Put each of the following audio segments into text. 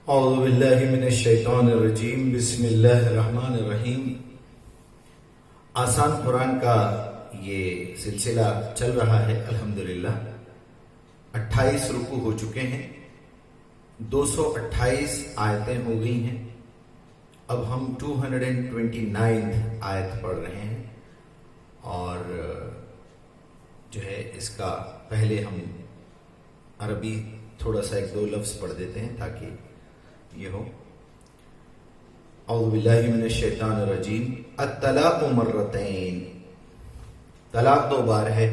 اعوذ باللہ من الشیطان الرجیم بسم اللہ الرحمن الرحیم۔ آسان قرآن کا یہ سلسلہ چل رہا ہے الحمدللہ۔ 28 رکوع ہو چکے ہیں، 228 آیتیں ہو گئی ہیں۔ اب ہم 229 آیت پڑھ رہے ہیں اور جو ہے اس کا پہلے ہم عربی تھوڑا سا ایک دو لفظ پڑھ دیتے ہیں تاکہ یہ ہو۔ اعوذ باللہ من الشیطان الرجیم۔ الطلاق مرتین، طلاق 2 بار ہے۔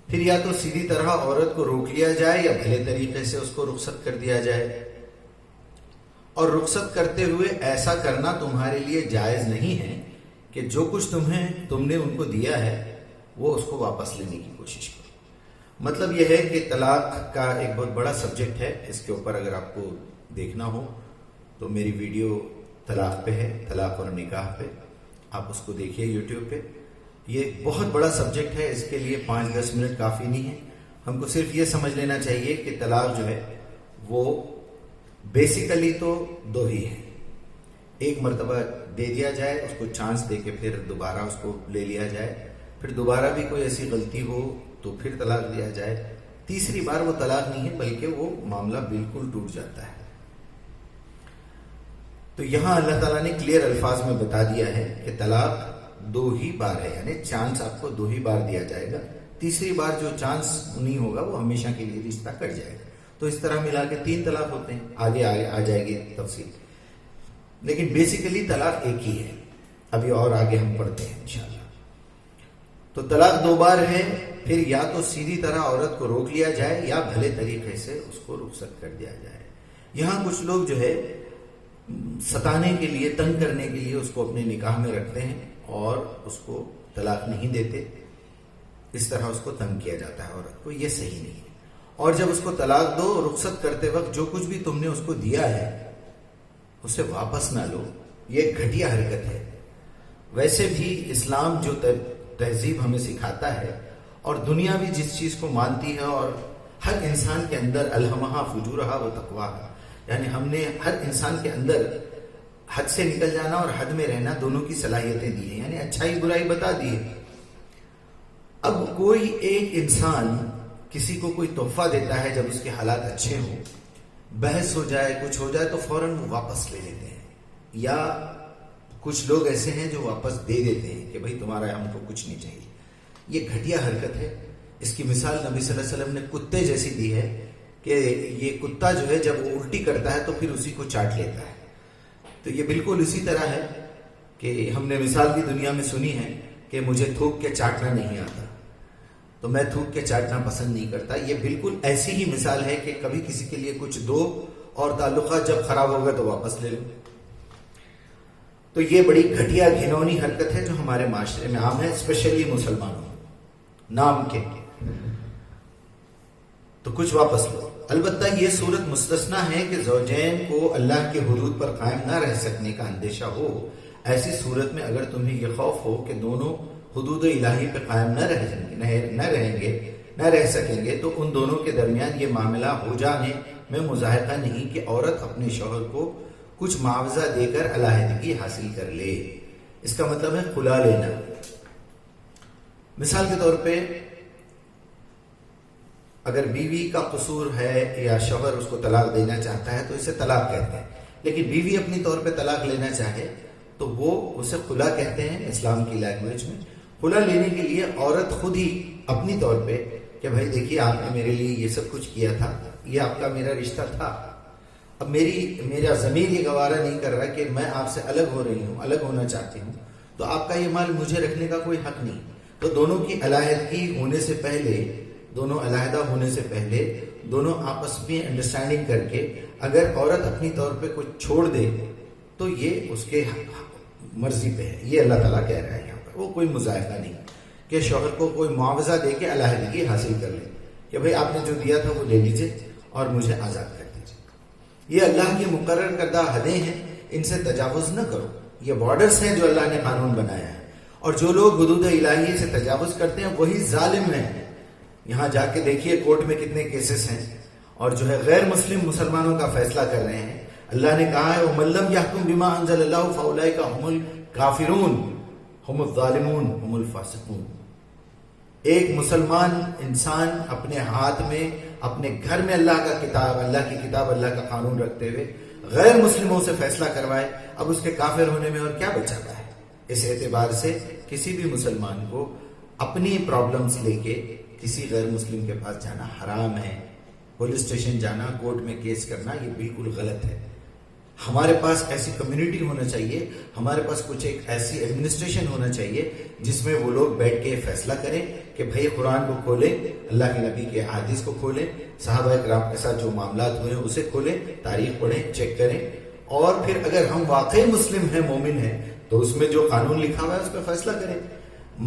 پھر یا تو سیدھی طرح عورت کو روک لیا جائے یا بھلے طریقے سے اس کو رخصت کر دیا جائے، اور رخصت کرتے ہوئے ایسا کرنا تمہارے لیے جائز نہیں ہے کہ جو کچھ تم نے ان کو دیا ہے وہ اس کو واپس لینے کی کوشش کرو۔ مطلب یہ ہے کہ طلاق کا ایک بہت بڑا سبجیکٹ ہے، اس کے اوپر اگر آپ کو دیکھنا ہو تو میری ویڈیو طلاق پہ ہے، طلاق اور نکاح پہ، آپ اس کو دیکھیے یوٹیوب پہ۔ یہ بہت بڑا سبجیکٹ ہے، اس کے لیے 5-10 منٹ کافی نہیں ہے۔ ہم کو صرف یہ سمجھ لینا چاہیے کہ طلاق جو ہے وہ بیسیکلی تو 2 ہی ہے۔ ایک مرتبہ دے دیا جائے، اس کو چانس دے کے پھر دوبارہ اس کو لے لیا جائے، پھر دوبارہ بھی کوئی ایسی غلطی ہو تو پھر طلاق دیا جائے۔ تیسری بار وہ طلاق نہیں ہے بلکہ وہ معاملہ بالکل ٹوٹ جاتا ہے۔ تو یہاں اللہ تعالیٰ نے کلیئر الفاظ میں بتا دیا ہے کہ طلاق 2 ہی بار ہے، یعنی چانس آپ کو 2 ہی بار دیا جائے گا۔ تیسری بار جو چانس نہیں ہوگا وہ ہمیشہ کے لیے رشتہ کٹ جائے گا۔ تو اس طرح ملا کے 3 طلاق ہوتے ہیں، آگے آ جائے گی تفصیل، لیکن بیسیکلی طلاق ایک ہی ہے۔ ابھی اور آگے ہم پڑھتے ہیں انشاءاللہ۔ تو طلاق 2 بار ہے، پھر یا تو سیدھی طرح عورت کو روک لیا جائے یا بھلے طریقے سے اس کو رخصت کر دیا جائے۔ یہاں کچھ لوگ جو ہے ستانے کے لیے، تنگ کرنے کے لیے اس کو اپنے نکاح میں رکھتے ہیں اور اس کو طلاق نہیں دیتے، اس طرح اس کو تنگ کیا جاتا ہے عورت کو، یہ صحیح نہیں ہے۔ اور جب اس کو طلاق دو، رخصت کرتے وقت جو کچھ بھی تم نے اس کو دیا ہے اسے واپس نہ لو، یہ گھٹیا حرکت ہے۔ ویسے بھی اسلام جو تہذیب ہمیں سکھاتا ہے اور دنیا بھی جس چیز کو مانتی ہے، اور ہر انسان کے اندر الہمہا فجورہا و تقواہا، یعنی ہم نے ہر انسان کے اندر حد سے نکل جانا اور حد میں رہنا دونوں کی صلاحیتیں دی ہیں، یعنی اچھائی برائی بتا دی ہے۔ اب کوئی ایک انسان کسی کو کوئی تحفہ دیتا ہے، جب اس کے حالات اچھے ہوں، بحث ہو جائے، کچھ ہو جائے تو فوراً وہ واپس لے لیتے ہیں، یا کچھ لوگ ایسے ہیں جو واپس دے دیتے ہیں کہ بھائی تمہارا ہم کو کچھ نہیں چاہیے۔ یہ گھٹیا حرکت ہے۔ اس کی مثال نبی صلی اللہ علیہ وسلم نے کتے جیسی دی ہے کہ یہ کتا جو ہے جب وہ الٹی کرتا ہے تو پھر اسی کو چاٹ لیتا ہے۔ تو یہ بالکل اسی طرح ہے کہ ہم نے مثال بھی دنیا میں سنی ہے کہ مجھے تھوک کے چاٹنا نہیں آتا تو میں تھوک کے چاٹنا پسند نہیں کرتا۔ یہ بالکل ایسی ہی مثال ہے کہ کبھی کسی کے لیے کچھ دو اور تعلقات جب خراب ہوگا تو واپس لے لو۔ تو یہ بڑی گھٹیا گھنونی حرکت ہے جو ہمارے معاشرے میں عام ہے، اسپیشلی مسلمانوں نام کے۔ تو کچھ واپس لو۔ البتہ یہ صورت مستثنا ہے کہ زوجین کو اللہ کے حدود پر قائم نہ رہ سکنے کا اندیشہ ہو۔ ایسی صورت میں اگر تمہیں یہ خوف ہو کہ دونوں حدود الہی پہ قائم نہ رہ سکیں گے تو ان دونوں کے درمیان یہ معاملہ ہو جانے میں مضاحقہ نہیں کہ عورت اپنے شوہر کو کچھ معاوضہ دے کر علیحدگی حاصل کر لے۔ اس کا مطلب ہے خلا لینا۔ مثال کے طور پہ اگر بیوی کا قصور ہے یا شوہر اس کو طلاق دینا چاہتا ہے تو اسے طلاق کہتے ہیں، لیکن بیوی اپنی طور پہ طلاق لینا چاہے تو وہ اسے خلا کہتے ہیں اسلام کی لینگویج میں۔ خلا لینے کے لیے عورت خود ہی اپنی طور پہ کہ بھائی دیکھیے آپ نے میرے لیے یہ سب کچھ کیا تھا، یہ آپ کا میرا رشتہ تھا، اب میرا ضمیر یہ گوارا نہیں کر رہا کہ میں آپ سے الگ ہو رہی ہوں، الگ ہونا چاہتی ہوں، تو آپ کا یہ مال مجھے رکھنے کا کوئی حق نہیں۔ تو دونوں کی علیحدگی ہونے سے پہلے، دونوں علیحدہ ہونے سے پہلے دونوں آپس میں انڈرسٹینڈنگ کر کے اگر عورت اپنی طور پہ کچھ چھوڑ دے تو یہ اس کے مرضی پہ ہے۔ یہ اللہ تعالیٰ کہہ رہا ہے یہاں پر، وہ کوئی مضاحقہ نہیں کہ شوہر کو کوئی معاوضہ دے کے علیحدگی حاصل کر لے کہ بھائی آپ نے جو دیا تھا وہ لے لیجئے اور مجھے آزاد کر دیجئے۔ یہ اللہ کی مقرر کردہ حدیں ہیں، ان سے تجاوز نہ کرو۔ یہ بارڈرز ہیں جو اللہ نے قانون بنایا ہے، اور جو لوگ حدود الہی سے تجاوز کرتے ہیں وہی ظالم ہیں۔ یہاں جا کے دیکھیے کورٹ میں کتنے کیسز ہیں، اور جو ہے غیر مسلم مسلمانوں کا فیصلہ کر رہے ہیں. اللہ نے کہا ہے وَمَن لَّمْ يَحْكُم بِمَا أَنزَلَ اللَّهُ فَأُولَٰئِكَ هُمُ الْكَافِرُونَ هُمُ الظَّالِمُونَ هُمُ الْفَاسِقُونَ. ایک مسلمان انسان اپنے ہاتھ میں اپنے گھر میں اللہ کا کتاب، اللہ کی کتاب، اللہ کا قانون رکھتے ہوئے غیر مسلموں سے فیصلہ کروائے، اب اس کے کافر ہونے میں اور کیا بچاتا ہے؟ اس اعتبار سے کسی بھی مسلمان کو اپنی پرابلمز لے کے کسی غیر مسلم کے پاس جانا حرام ہے. پولیس اسٹیشن جانا، کورٹ میں کیس کرنا، یہ بالکل غلط ہے. ہمارے پاس ایسی کمیونٹی ہونا چاہیے، ہمارے پاس کچھ ایک ایسی ایڈمنسٹریشن ہونا چاہیے جس میں وہ لوگ بیٹھ کے فیصلہ کریں کہ بھائی قرآن کو کھولیں، اللہ کے نبی کے احادیث کو کھولیں، صحابہ کرام کے ساتھ جو معاملات ہوئے ہیں اسے کھولیں، تاریخ پڑھیں، چیک کریں، اور پھر اگر ہم واقعی مسلم ہیں، مومن ہیں، تو اس میں جو قانون لکھا ہوا ہے اس پہ فیصلہ کریں.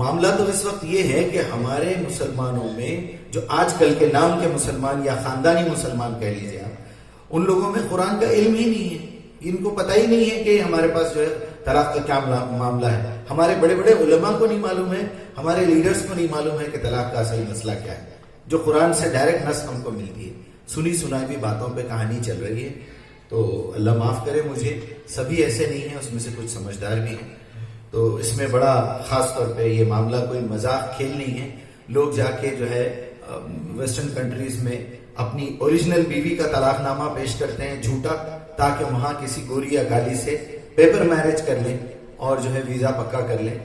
معاملہ تو اس وقت یہ ہے کہ ہمارے مسلمانوں میں جو آج کل کے نام کے مسلمان یا خاندانی مسلمان کہہ لیجیے آپ، ان لوگوں میں قرآن کا علم ہی نہیں ہے. ان کو پتہ ہی نہیں ہے کہ ہمارے پاس جو ہے طلاق کا کیا معاملہ ہے. ہمارے بڑے بڑے علماء کو نہیں معلوم ہے، ہمارے لیڈرز کو نہیں معلوم ہے کہ طلاق کا اصل مسئلہ کیا ہے. جو قرآن سے ڈائریکٹ نص ہم کو ملتی ہے، سنی سنائی بھی باتوں پہ کہانی چل رہی ہے. تو اللہ معاف کرے مجھے، سبھی ایسے نہیں ہیں، اس میں سے کچھ سمجھدار بھی ہیں. تو اس میں بڑا خاص طور پہ یہ معاملہ کوئی مذاق کھیل نہیں ہے. لوگ جا کے جو ہے ویسٹرن کنٹریز میں اپنی اوریجنل بیوی کا طلاق نامہ پیش کرتے ہیں جھوٹا، تاکہ وہاں کسی گوری یا گالی سے پیپر میرج کر لیں اور جو ہے ویزا پکا کر لیں.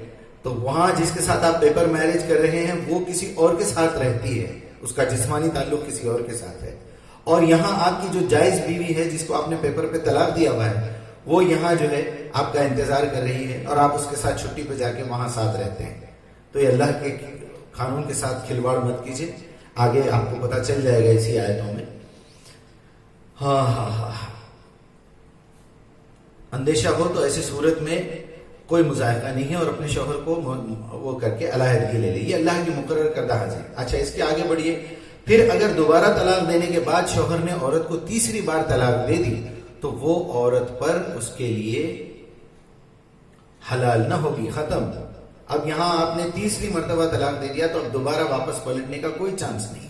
تو وہاں جس کے ساتھ آپ پیپر میرج کر رہے ہیں وہ کسی اور کے ساتھ رہتی ہے، اس کا جسمانی تعلق کسی اور کے ساتھ ہے. اور یہاں آپ کی جو جائز بیوی ہے جس کو آپ نے پیپر پہ طلاق دیا ہوا ہے، وہ یہاں جو ہے آپ کا انتظار کر رہی ہے اور آپ اس کے ساتھ چھٹی پہ جا کے وہاں ساتھ رہتے ہیں. تو یہ اللہ کے قانون کے ساتھ کھلواڑ مت کیجیے. آگے آپ کو پتہ چل جائے گا اسی آیتوں میں. ہاں اندیشہ ہو تو ایسی صورت میں کوئی مذائقہ نہیں ہے اور اپنے شوہر کو وہ کر کے علیحدگی لے لے، یہ اللہ کی مقرر کردہ حد ہے. اچھا اس کے آگے بڑھیے. پھر اگر دوبارہ طلاق دینے کے بعد شوہر نے عورت کو تیسری بار طلاق دے دی تو وہ عورت پر اس کے لیے حلال نہ ہوگی، ختم. اب یہاں آپ نے تیسری مرتبہ طلاق دے دیا تو اب دوبارہ واپس پلٹنے کا کوئی چانس نہیں.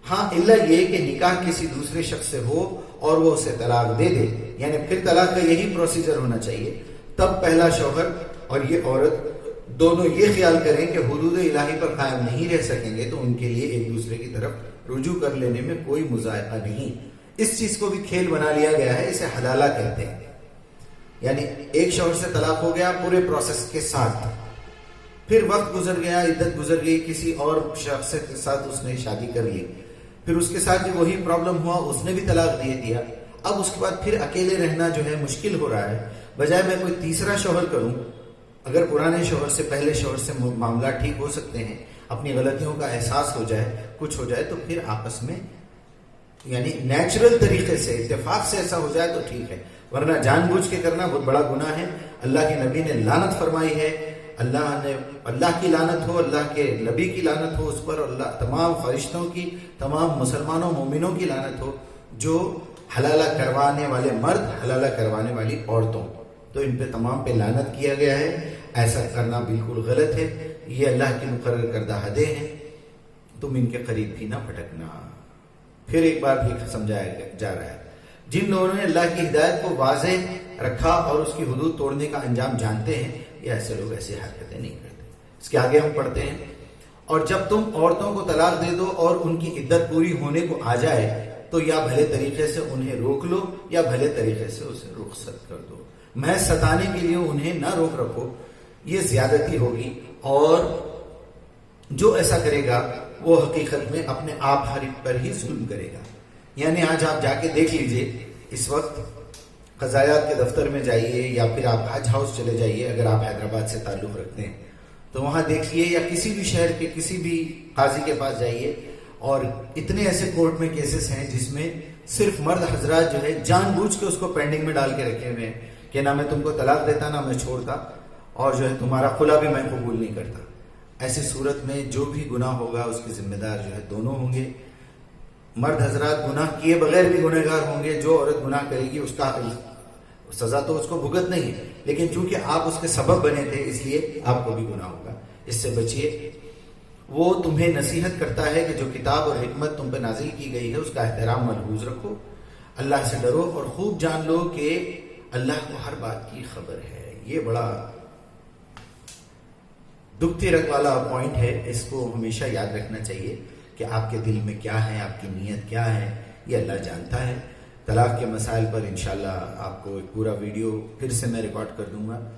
ہاں الا یہ کہ نکاح کسی دوسرے شخص سے ہو اور وہ اسے طلاق دے دے، یعنی پھر طلاق کا یہی پروسیجر ہونا چاہیے. تب پہلا شوہر اور یہ عورت دونوں یہ خیال کریں کہ حدود الہی پر قائم نہیں رہ سکیں گے تو ان کے لیے ایک دوسرے کی طرف رجوع کر لینے میں کوئی مذائقہ نہیں. اس چیز کو بھی کھیل بنا لیا گیا ہے، اسے حلالہ کہتے ہیں. یعنی ایک شوہر سے طلاق ہو گیا پورے پروسیس کے ساتھ، پھر وقت گزر گیا، عدت گزر گئی، کسی اور شخص کے ساتھ اس نے شادی کر لی، پھر اس کے ساتھ بھی وہی پرابلم ہوا، اس نے بھی طلاق دے دیا. اب اس کے بعد پھر اکیلے رہنا جو ہے مشکل ہو رہا ہے. بجائے میں کوئی تیسرا شوہر کروں، اگر پرانے شوہر سے پہلے شوہر سے معاملہ ٹھیک ہو سکتے ہیں، اپنی غلطیوں کا احساس ہو جائے، کچھ ہو جائے تو پھر آپس میں یعنی نیچرل طریقے سے اتفاق سے ایسا ہو جائے تو ٹھیک ہے، ورنہ جان بوجھ کے کرنا بہت بڑا گناہ ہے. اللہ کے نبی نے لعنت فرمائی ہے. اللہ کی لعنت ہو، اللہ کے نبی کی لعنت ہو اس پر، اللہ تمام فرشتوں کی، تمام مسلمانوں مومنوں کی لعنت ہو جو حلالہ کروانے والے مرد، حلالہ کروانے والی عورتوں، تو ان پہ تمام پہ لعنت کیا گیا ہے. ایسا کرنا بالکل غلط ہے. یہ اللہ کی مقرر کردہ حدیں ہیں، تم ان کے قریب بھی نہ پھٹکنا. پھر ایک بار بھی سمجھایا جا رہا ہے جن لوگوں نے اللہ کی ہدایت کو واضح رکھا اور اس کی حدود توڑنے کا انجام جانتے ہیں، یہ ایسے لوگ ایسی حرکتیں نہیں کرتے. اس کے آگے ہم پڑھتے ہیں اور جب تم عورتوں کو طلاق دے دو اور ان کی عدت پوری ہونے کو آ جائے تو یا بھلے طریقے سے انہیں روک لو یا بھلے طریقے سے اسے رخصت کر دو. محض ستانے کے لیے انہیں نہ روک رکھو، یہ زیادتی ہوگی، اور جو ایسا کرے گا وہ حقیقت میں اپنے آپ پر ہی ظلم کرے گا. یعنی آج آپ جا کے دیکھ لیجئے، اس وقت قضایات کے دفتر میں جائیے یا پھر آپ حج ہاؤس چلے جائیے، اگر آپ حیدرآباد سے تعلق رکھتے ہیں تو وہاں دیکھیے، یا کسی بھی شہر کے کسی بھی قاضی کے پاس جائیے، اور اتنے ایسے کورٹ میں کیسز ہیں جس میں صرف مرد حضرات جو ہے جان بوجھ کے اس کو پینڈنگ میں ڈال کے رکھے ہوئے ہیں کہ نہ میں تم کو طلاق دیتا نہ میں چھوڑتا، اور جو ہے تمہارا خلا بھی میں قبول نہیں کرتا. ایسی صورت میں جو بھی گناہ ہوگا اس کی ذمہ دار جو ہے دونوں ہوں گے. مرد حضرات گناہ کیے بغیر بھی گنہگار ہوں گے. جو عورت گناہ کرے گی اس کا سزا تو اس کو بھگت نہیں ہے، لیکن چونکہ آپ اس کے سبب بنے تھے اس لیے آپ کو بھی گناہ ہوگا. اس سے بچیے. وہ تمہیں نصیحت کرتا ہے کہ جو کتاب اور حکمت تم پہ نازل کی گئی ہے اس کا احترام ملحوظ رکھو، اللہ سے ڈرو اور خوب جان لو کہ اللہ کو ہر بات کی خبر ہے۔ یہ بڑا دکھتی رگ والا پوائنٹ ہے، اس کو ہمیشہ یاد رکھنا چاہیے کہ آپ کے دل میں کیا ہے، آپ کی نیت کیا ہے، یہ اللہ جانتا ہے۔ طلاق کے مسائل پر انشاءاللہ آپ کو ایک پورا ویڈیو پھر سے میں ریکارڈ کر دوں گا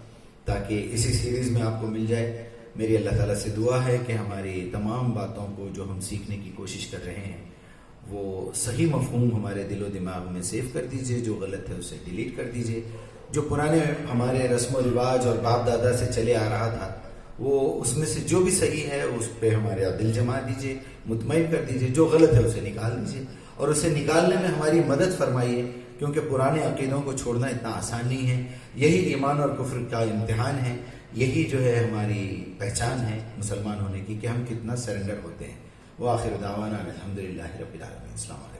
تاکہ اسی سیریز میں آپ کو مل جائے۔ میری اللہ تعالیٰ سے دعا ہے کہ ہماری تمام باتوں کو جو ہم سیکھنے کی کوشش کر رہے ہیں وہ صحیح مفہوم ہمارے دل و دماغ میں سیو کر دیجئے، جو غلط ہے اسے ڈیلیٹ کر دیجئے، جو پرانے ہمارے رسم و رواج اور باپ دادا سے چلے آ رہا تھا وہ اس میں سے جو بھی صحیح ہے اس پہ ہمارا دل جما دیجئے، مطمئن کر دیجئے، جو غلط ہے اسے نکال دیجئے اور اسے نکالنے میں ہماری مدد فرمائیے، کیونکہ پرانے عقیدوں کو چھوڑنا اتنا آسان نہیں ہے۔ یہی ایمان اور کفر کا امتحان ہے، یہی جو ہے ہماری پہچان ہے مسلمان ہونے کی کہ ہم کتنا سرنڈر ہوتے ہیں۔ وآخر دعوانا الحمدللہ رب العالمین۔ السلام علیکم۔